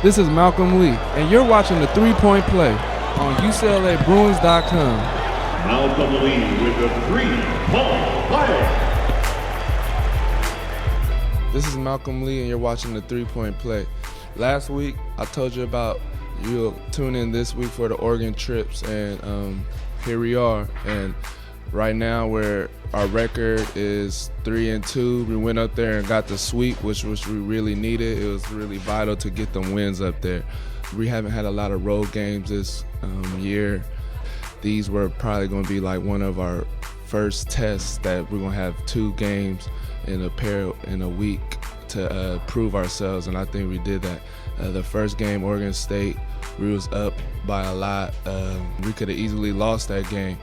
This is Malcolm Lee, and you're watching the 3-Point Play on UCLABruins.com. Malcolm Lee with the 3-Point Play. This is Malcolm Lee, and you're watching the 3-Point Play. Last week, I told you about you'll tune in this week for the Oregon trips, and here we are. And right now, our record is 3-2. We went up there and got the sweep, which we really needed. It was really vital to get them wins up there. We haven't had a lot of road games this year. These were probably going to be like one of our first tests that we're going to have 2 games in a week to prove ourselves, and I think we did that. The first game, Oregon State, we was up by a lot. We could have easily lost that game.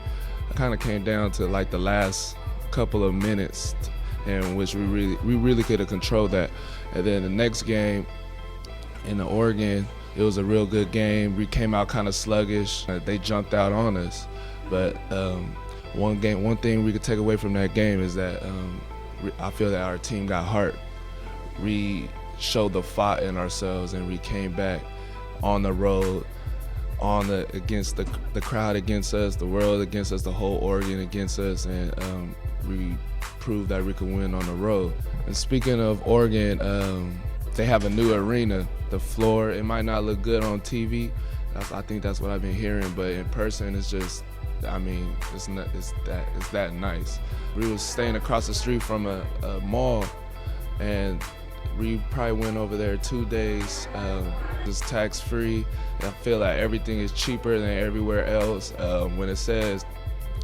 It kind of came down to like the last couple of minutes in which we really could have controlled that. And then the next game in the Oregon, it was a real good game. We came out kind of sluggish. They jumped out on us. But one thing we could take away from that game is that I feel that our team got heart. We showed the fight in ourselves, and we came back on the road, against the crowd against us, the world against us, the whole Oregon against us, and we proved that we could win on the road. And speaking of Oregon, they have a new arena. The floor, it might not look good on TV. I think that's what I've been hearing, but in person, it's just, I mean, it's that nice. We was staying across the street from a mall, and we probably went over there 2 days. It's tax-free. I feel like everything is cheaper than everywhere else. When it says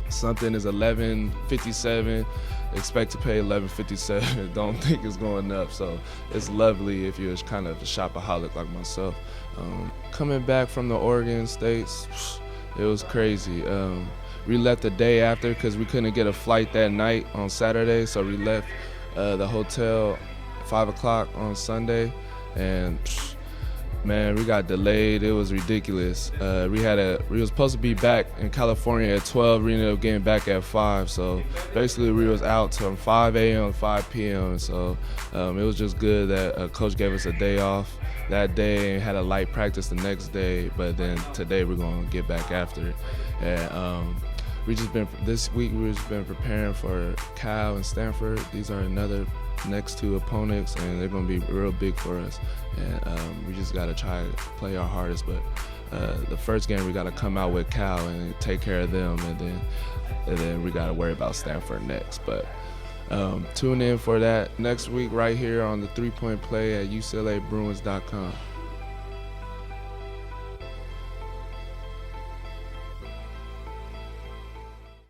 something is $11.57, expect to pay $11.57. Don't think it's going up. So it's lovely if you're kind of a shopaholic like myself. Coming back from the Oregon States, it was crazy. We left the day after because we couldn't get a flight that night on Saturday, so we left the hotel 5 o'clock on Sunday, and man, we got delayed. It was ridiculous. We were supposed to be back in California at 12. We ended up getting back at 5. So basically, we was out till 5 a.m. to 5 p.m. So it was just good that coach gave us a day off that day and had a light practice the next day. But then today we're gonna get back after it. And this week we've just been preparing for Cal and Stanford. These are another next 2 opponents, and they're going to be real big for us, and we just got to try to play our hardest. But the first game we got to come out with Cal and take care of them, and then we got to worry about Stanford next. But tune in for that next week right here on the 3-Point Play at UCLABruins.com.